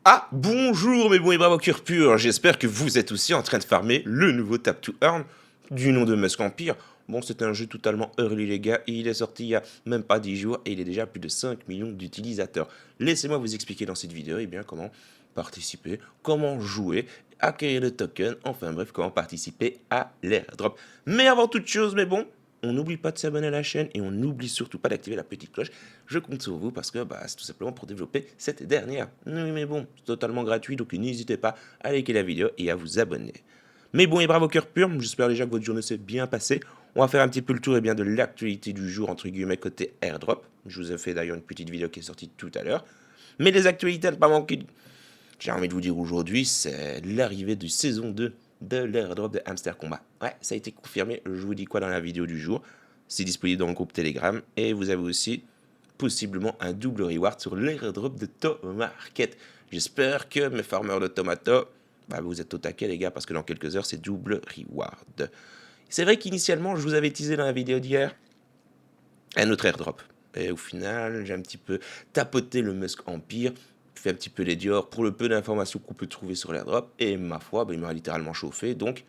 Ah, bonjour mes bons et braves au cœur pur, j'espère que vous êtes aussi en train de farmer le nouveau Tap to Earn du nom de Musk Empire. Bon, c'est un jeu totalement early les gars, il est sorti il y a même pas 10 jours et il est déjà à plus de 5 millions d'utilisateurs. Laissez-moi vous expliquer dans cette vidéo comment participer, comment jouer, acquérir des tokens, enfin bref, comment participer à l'airdrop. Mais avant toute chose, on n'oublie pas de s'abonner à la chaîne et on n'oublie surtout pas d'activer la petite cloche. Je compte sur vous parce que c'est tout simplement pour développer cette dernière. Oui, c'est totalement gratuit, donc n'hésitez pas à liker la vidéo et à vous abonner. Mais bon et bravo cœur pur, j'espère déjà que votre journée s'est bien passée. On va faire un petit peu le tour de l'actualité du jour, entre guillemets, côté airdrop. Je vous ai fait d'ailleurs une petite vidéo qui est sortie tout à l'heure. Mais les actualités à ne pas manquer, j'ai envie de vous dire aujourd'hui, c'est l'arrivée du saison 2 de l'airdrop de Hamster Combat. Ouais, ça a été confirmé, je vous dis quoi dans la vidéo du jour. C'est disponible dans le groupe Telegram et vous avez aussi possiblement un double reward sur l'airdrop de Tomarket. J'espère que mes farmers de tomato, vous êtes au taquet les gars parce que dans quelques heures c'est double reward. C'est vrai qu'initialement je vous avais teasé dans la vidéo d'hier un autre airdrop. Et au final, j'ai un petit peu tapoté le Musk Empire, fait un petit peu les Dior pour le peu d'informations qu'on peut trouver sur l'airdrop. Et ma foi, il m'a littéralement chauffé, donc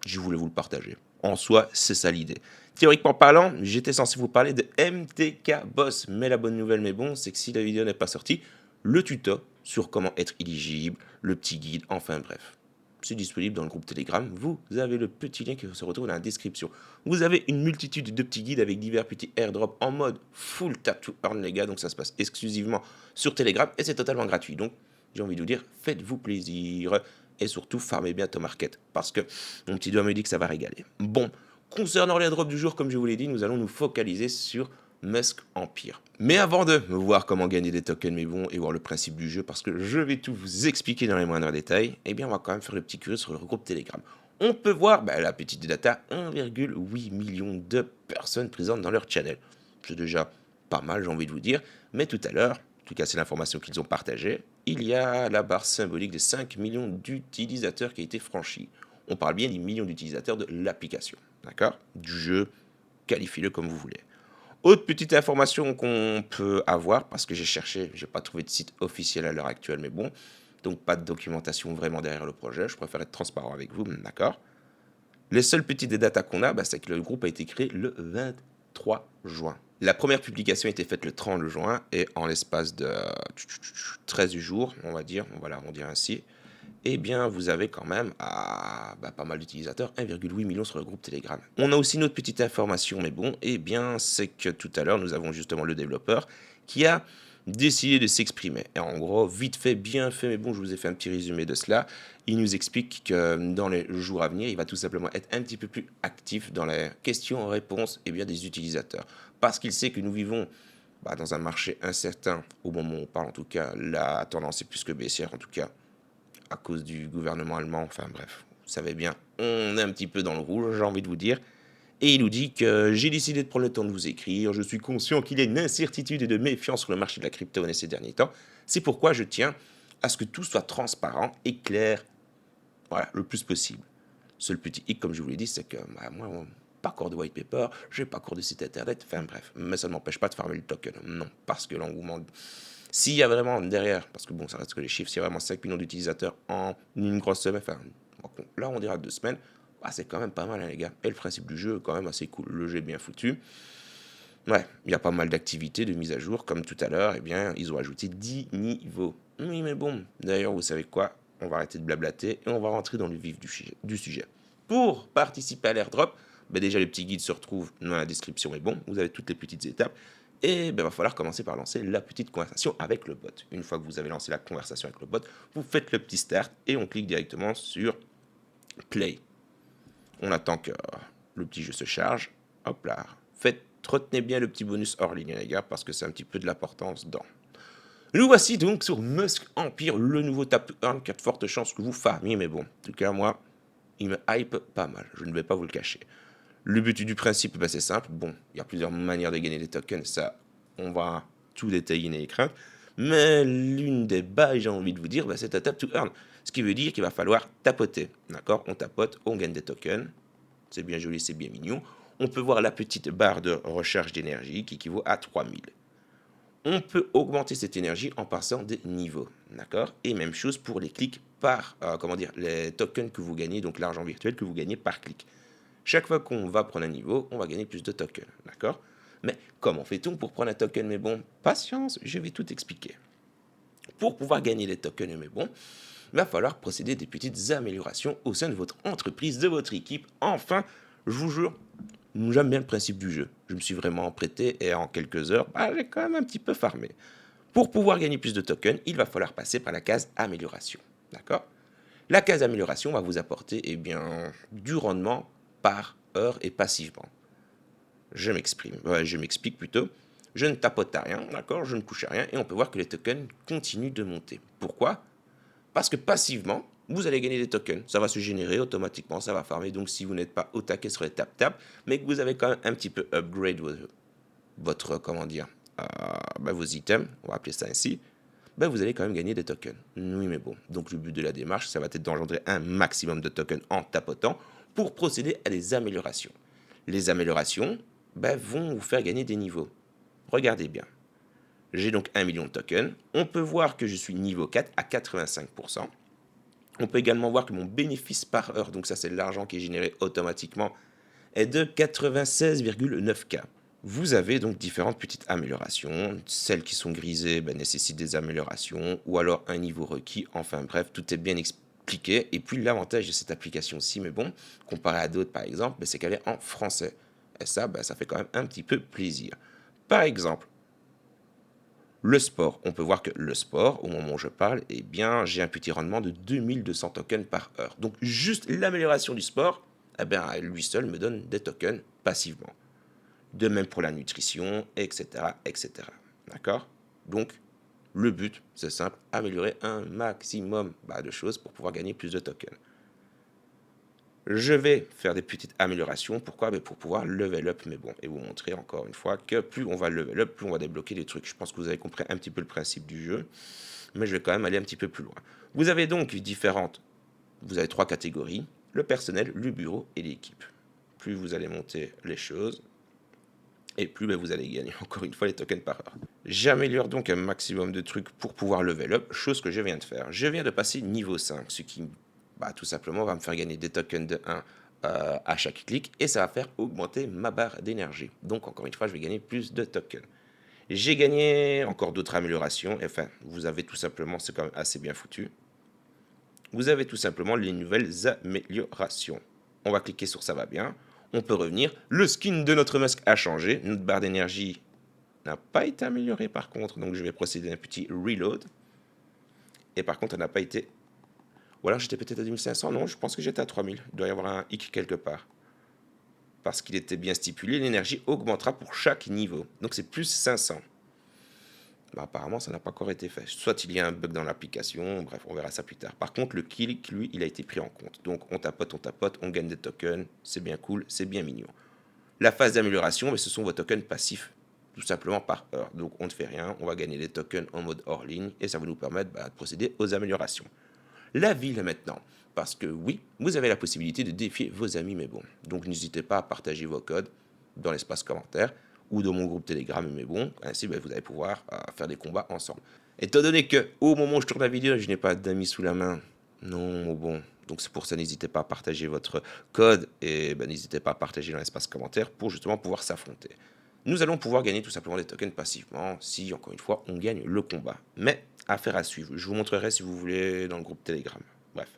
je voulais vous le partager. En soi, c'est ça l'idée. Théoriquement parlant, j'étais censé vous parler de MTK Boss, mais la bonne nouvelle, c'est que si la vidéo n'est pas sortie, le tuto sur comment être éligible, le petit guide, enfin bref. C'est disponible dans le groupe Telegram. Vous avez le petit lien qui se retrouve dans la description. Vous avez une multitude de petits guides avec divers petits airdrops en mode full tap to earn, les gars. Donc ça se passe exclusivement sur Telegram et c'est totalement gratuit. Donc j'ai envie de vous dire, faites-vous plaisir et surtout farmez bien ton market parce que mon petit doigt me dit que ça va régaler. Bon, concernant les drops du jour, comme je vous l'ai dit, nous allons nous focaliser sur Musk Empire. Mais avant de voir comment gagner des tokens et voir le principe du jeu, parce que je vais tout vous expliquer dans les moindres détails, on va quand même faire le petit curieux sur le groupe Telegram. On peut voir la petite data, 1,8 million de personnes présentes dans leur channel. C'est déjà pas mal, j'ai envie de vous dire, mais tout à l'heure, en tout cas c'est l'information qu'ils ont partagée, il y a la barre symbolique des 5 millions d'utilisateurs qui a été franchie. On parle bien des millions d'utilisateurs de l'application, d'accord? Du jeu, qualifiez-le comme vous voulez. Autre petite information qu'on peut avoir, parce que j'ai cherché, j'ai pas trouvé de site officiel à l'heure actuelle, donc pas de documentation vraiment derrière le projet, je préfère être transparent avec vous, d'accord? Les seules petites datas qu'on a, c'est que le groupe a été créé le 23 juin. La première publication a été faite le 30 juin et en l'espace de 13 jours, on va dire, on va l'arrondir ainsi, vous avez quand même pas mal d'utilisateurs, 1,8 million sur le groupe Telegram. On a aussi une autre petite information, c'est que tout à l'heure, nous avons justement le développeur qui a décidé de s'exprimer. Et en gros, vite fait, bien fait, je vous ai fait un petit résumé de cela. Il nous explique que dans les jours à venir, il va tout simplement être un petit peu plus actif dans les questions-réponses des utilisateurs. Parce qu'il sait que nous vivons dans un marché incertain, au moment où on parle en tout cas, la tendance est plus que baissière en tout cas, à cause du gouvernement allemand, enfin bref, vous savez bien, on est un petit peu dans le rouge, j'ai envie de vous dire. Et il nous dit que j'ai décidé de prendre le temps de vous écrire, je suis conscient qu'il y a une incertitude et de méfiance sur le marché de la crypto-monnaie ces derniers temps. C'est pourquoi je tiens à ce que tout soit transparent et clair, voilà, le plus possible. Seul petit hic, comme je vous l'ai dit, c'est que moi, pas cours de white paper, j'ai pas cours de site internet, enfin bref, mais ça ne m'empêche pas de farmer le token, non, parce que l'engouement, s'il y a vraiment derrière, parce que ça reste que les chiffres, s'il y a vraiment 5 millions d'utilisateurs en une grosse semaine, là on dira 2 semaines, c'est quand même pas mal les gars, et le principe du jeu est quand même assez cool, le jeu est bien foutu, ouais, il y a pas mal d'activités, de mise à jour, comme tout à l'heure, ils ont ajouté 10 niveaux, oui d'ailleurs vous savez quoi, on va arrêter de blablater et on va rentrer dans le vif du sujet. Pour participer à l'airdrop, déjà le petit guide se retrouve dans la description, vous avez toutes les petites étapes. Et il va falloir commencer par lancer la petite conversation avec le bot. Une fois que vous avez lancé la conversation avec le bot, vous faites le petit start et on clique directement sur Play. On attend que le petit jeu se charge. Hop là. Retenez bien le petit bonus hors ligne, les gars, parce que c'est un petit peu de l'importance dans. Nous voici donc sur Musk Empire, le nouveau tap to earn qui a de fortes chances que vous farmiez, en tout cas, moi, il me hype pas mal, je ne vais pas vous le cacher. Le but du principe, c'est simple. Il y a plusieurs manières de gagner des tokens, ça, on va tout détailler dans l'écran. Mais l'une des bases, j'ai envie de vous dire, c'est un tap to earn. Ce qui veut dire qu'il va falloir tapoter. D'accord? On tapote, on gagne des tokens. C'est bien joli, c'est bien mignon. On peut voir la petite barre de recherche d'énergie qui équivaut à 3000. on peut augmenter cette énergie en passant des niveaux, d'accord? Et même chose pour les clics par, comment dire, les tokens que vous gagnez, donc l'argent virtuel que vous gagnez par clic. Chaque fois qu'on va prendre un niveau, on va gagner plus de tokens, d'accord? Mais comment fait-on pour prendre un token? Mais bon, patience, je vais tout expliquer. Pour pouvoir gagner les tokens, mais bon, il va falloir procéder des petites améliorations au sein de votre entreprise, de votre équipe. Enfin, je vous jure, j'aime bien le principe du jeu. Je me suis vraiment prêté et en quelques heures, j'ai quand même un petit peu farmé. Pour pouvoir gagner plus de tokens, il va falloir passer par la case amélioration. D'accord? La case amélioration va vous apporter du rendement par heure et passivement. Je m'explique plutôt. Je ne tapote à rien, d'accord? Je ne couche à rien et on peut voir que les tokens continuent de monter. Pourquoi? Parce que passivement, vous allez gagner des tokens. Ça va se générer automatiquement, ça va farmer. Donc si vous n'êtes pas au taquet sur les tap-tap, mais que vous avez quand même un petit peu upgrade votre comment dire, vos items, on va appeler ça ainsi, vous allez quand même gagner des tokens. Oui, mais bon. Donc le but de la démarche, ça va être d'engendrer un maximum de tokens en tapotant pour procéder à des améliorations. Les améliorations vont vous faire gagner des niveaux. Regardez bien. J'ai donc 1 million de tokens. On peut voir que je suis niveau 4 à 85%. On peut également voir que mon bénéfice par heure, donc ça c'est l'argent qui est généré automatiquement, est de 96,9K. Vous avez donc différentes petites améliorations. Celles qui sont grisées nécessitent des améliorations ou alors un niveau requis. Enfin bref, tout est bien expliqué. Et puis l'avantage de cette application-ci, mais bon, comparé à d'autres par exemple, c'est qu'elle est en français. Et ça, ça fait quand même un petit peu plaisir. Par exemple, le sport. On peut voir que le sport, au moment où je parle, j'ai un petit rendement de 2200 tokens par heure. Donc juste l'amélioration du sport, lui seul me donne des tokens passivement. De même pour la nutrition, etc., etc. D'accord? Donc, le but, c'est simple, améliorer un maximum de choses pour pouvoir gagner plus de tokens. Je vais faire des petites améliorations. Pourquoi? Pour pouvoir level up, mais bon, et vous montrer encore une fois que plus on va level up, plus on va débloquer des trucs. Je pense que vous avez compris un petit peu le principe du jeu, mais je vais quand même aller un petit peu plus loin. Vous avez donc vous avez 3 catégories, le personnel, le bureau et l'équipe. Plus vous allez monter les choses, et plus vous allez gagner encore une fois les tokens par heure. J'améliore donc un maximum de trucs pour pouvoir level up, chose que je viens de faire. Je viens de passer niveau 5, ce qui tout simplement va me faire gagner des tokens de 1 à chaque clic et ça va faire augmenter ma barre d'énergie. Donc encore une fois, je vais gagner plus de tokens. J'ai gagné encore d'autres améliorations, enfin vous avez tout simplement, c'est quand même assez bien foutu. Vous avez tout simplement les nouvelles améliorations. On va cliquer sur ça va bien. On peut revenir. Le skin de notre masque a changé. Notre barre d'énergie n'a pas été améliorée par contre. Donc je vais procéder à un petit reload. Et par contre, elle n'a pas été... Ou alors j'étais peut-être à 2500. Non, je pense que j'étais à 3000. Il doit y avoir un hic quelque part. Parce qu'il était bien stipulé, l'énergie augmentera pour chaque niveau. Donc c'est plus 500. Apparemment, ça n'a pas encore été fait. Soit il y a un bug dans l'application, bref, on verra ça plus tard. Par contre, le click, lui, il a été pris en compte. Donc, on tapote, on gagne des tokens, c'est bien cool, c'est bien mignon. La phase d'amélioration, ce sont vos tokens passifs, tout simplement par heure. Donc, on ne fait rien, on va gagner des tokens en mode hors ligne, et ça va nous permettre de procéder aux améliorations. La ville maintenant, parce que oui, vous avez la possibilité de défier vos amis, mais bon. Donc, n'hésitez pas à partager vos codes dans l'espace commentaire, ou dans mon groupe Telegram, mais bon, ainsi vous allez pouvoir faire des combats ensemble. Étant donné que au moment où je tourne la vidéo, je n'ai pas d'amis sous la main, non, bon, donc c'est pour ça, n'hésitez pas à partager votre code et n'hésitez pas à partager dans l'espace commentaire pour justement pouvoir s'affronter. Nous allons pouvoir gagner tout simplement des tokens passivement si, encore une fois, on gagne le combat. Mais, affaire à suivre. Je vous montrerai si vous voulez dans le groupe Telegram. Bref.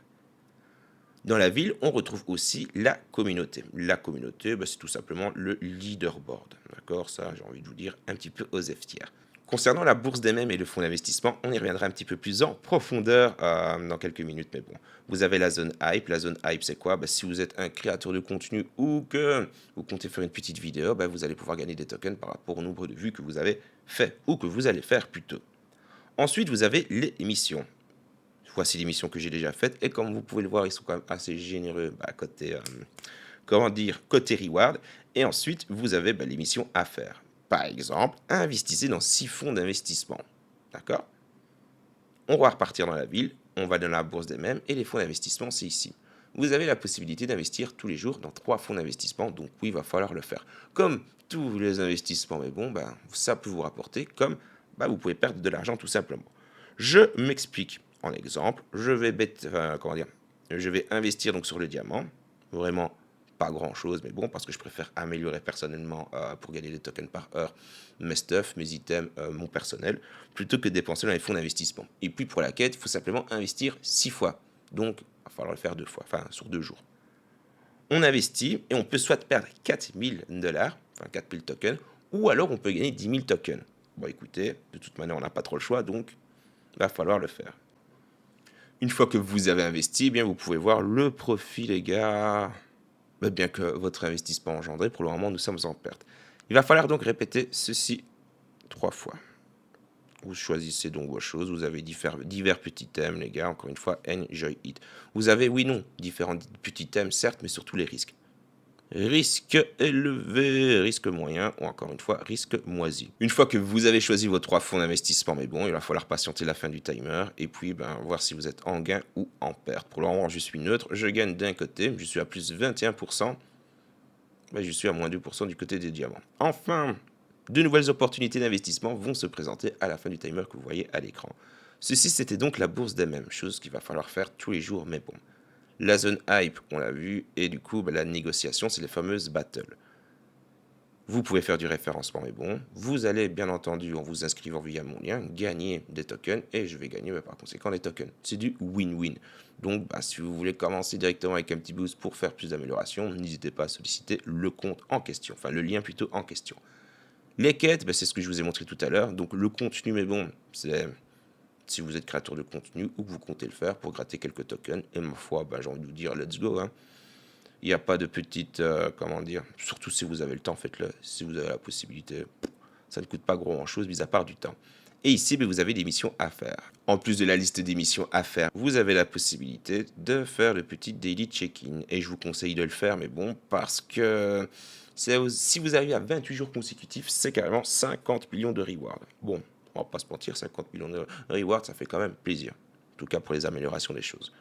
Dans la ville, on retrouve aussi la communauté. La communauté, c'est tout simplement le leaderboard. D'accord? Ça, j'ai envie de vous dire un petit peu aux tiers. Concernant la bourse des mèmes et le fonds d'investissement, on y reviendra un petit peu plus en profondeur dans quelques minutes. Mais bon, vous avez la zone hype. La zone hype, c'est quoi? Si vous êtes un créateur de contenu ou que vous comptez faire une petite vidéo, vous allez pouvoir gagner des tokens par rapport au nombre de vues que vous avez fait ou que vous allez faire plutôt. Ensuite, vous avez les émissions. Voici les missions que j'ai déjà faites et comme vous pouvez le voir, ils sont quand même assez généreux côté, côté reward. Et ensuite, vous avez les missions à faire. Par exemple, investissez dans 6 fonds d'investissement. D'accord? On va repartir dans la ville, on va dans la bourse des mèmes et les fonds d'investissement, c'est ici. Vous avez la possibilité d'investir tous les jours dans 3 fonds d'investissement, donc oui, il va falloir le faire. Comme tous les investissements, mais bon, ça peut vous rapporter, comme bah, vous pouvez perdre de l'argent tout simplement. Je m'explique. En exemple, je vais je vais investir donc sur le diamant. Vraiment pas grand chose, mais bon, parce que je préfère améliorer personnellement pour gagner des tokens par heure mes stuff, mes items, mon personnel, plutôt que de dépenser dans les fonds d'investissement. Et puis pour la quête, il faut simplement investir 6 fois. Donc, il va falloir le faire 2 fois, enfin sur 2 jours. On investit et on peut soit perdre 4000 dollars, enfin 4000 tokens, ou alors on peut gagner 10 000 tokens. Bon, écoutez, de toute manière, on n'a pas trop le choix, donc il va falloir le faire. Une fois que vous avez investi, eh bien vous pouvez voir le profit, les gars. Bien que votre investissement engendré, pour le moment, nous sommes en perte. Il va falloir donc répéter ceci 3 fois. Vous choisissez donc vos choses. Vous avez divers petits thèmes, les gars. Encore une fois, enjoy it. Vous avez, oui, non, différents petits thèmes, certes, mais surtout les risques. Risque élevé, risque moyen, ou encore une fois, risque moisi. Une fois que vous avez choisi vos 3 fonds d'investissement, mais bon, il va falloir patienter la fin du timer, et puis voir si vous êtes en gain ou en perte. Pour le moment, je suis neutre, je gagne d'un côté, je suis à plus 21%, je suis à moins 2% du côté des diamants. Enfin, de nouvelles opportunités d'investissement vont se présenter à la fin du timer que vous voyez à l'écran. Ceci, c'était donc la bourse des mêmes, chose qu'il va falloir faire tous les jours, mais bon. La zone hype, on l'a vu, et du coup, la négociation, c'est les fameuses battles. Vous pouvez faire du référencement, mais bon, vous allez bien entendu, en vous inscrivant via mon lien, gagner des tokens, et je vais gagner par conséquent des tokens. C'est du win-win. Donc, si vous voulez commencer directement avec un petit boost pour faire plus d'améliorations, n'hésitez pas à solliciter le compte en question, enfin le lien plutôt en question. Les quêtes, c'est ce que je vous ai montré tout à l'heure, donc le contenu, mais bon, c'est si vous êtes créateur de contenu ou que vous comptez le faire pour gratter quelques tokens. Et ma foi, j'ai envie de vous dire, let's go. Hein. Il n'y a pas de petite, surtout si vous avez le temps, faites-le. Si vous avez la possibilité, ça ne coûte pas grand-chose, mis à part du temps. Et ici, vous avez des missions à faire. En plus de la liste des missions à faire, vous avez la possibilité de faire le petit daily check-in. Et je vous conseille de le faire, mais bon, parce que si vous arrivez à 28 jours consécutifs, c'est carrément 50 millions de rewards. Bon, on va pas se mentir, 50 millions de rewards, ça fait quand même plaisir. En tout cas pour les améliorations des choses.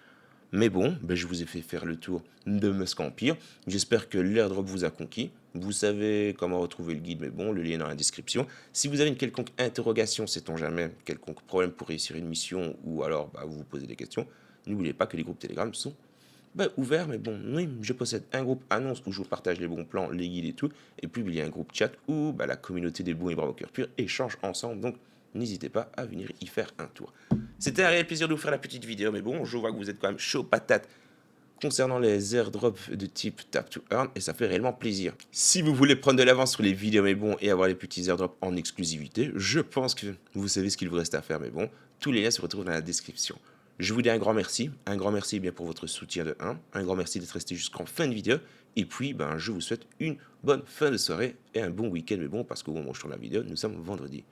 Mais bon, je vous ai fait faire le tour de Musk Empire. J'espère que l'airdrop vous a conquis. Vous savez comment retrouver le guide, mais bon, le lien est dans la description. Si vous avez une quelconque interrogation, sait-on jamais, quelconque problème pour réussir une mission, ou alors vous vous posez des questions, n'oubliez pas que les groupes Telegram sont ouverts, mais bon, oui, je possède un groupe annonce où je vous partage les bons plans, les guides et tout, et puis il y a un groupe chat où la communauté des bons et braves au cœur pur échange ensemble, donc n'hésitez pas à venir y faire un tour. C'était un réel plaisir de vous faire la petite vidéo, mais bon, je vois que vous êtes quand même chaud patate concernant les airdrops de type Tap to Earn, et ça fait réellement plaisir. Si vous voulez prendre de l'avance sur les vidéos, mais bon, et avoir les petits airdrops en exclusivité, je pense que vous savez ce qu'il vous reste à faire, mais bon, tous les liens se retrouvent dans la description. Je vous dis un grand merci bien pour votre soutien de 1, un grand merci d'être resté jusqu'en fin de vidéo, et puis je vous souhaite une bonne fin de soirée et un bon week-end, mais bon, parce qu'au moment où je tourne la vidéo, nous sommes vendredi.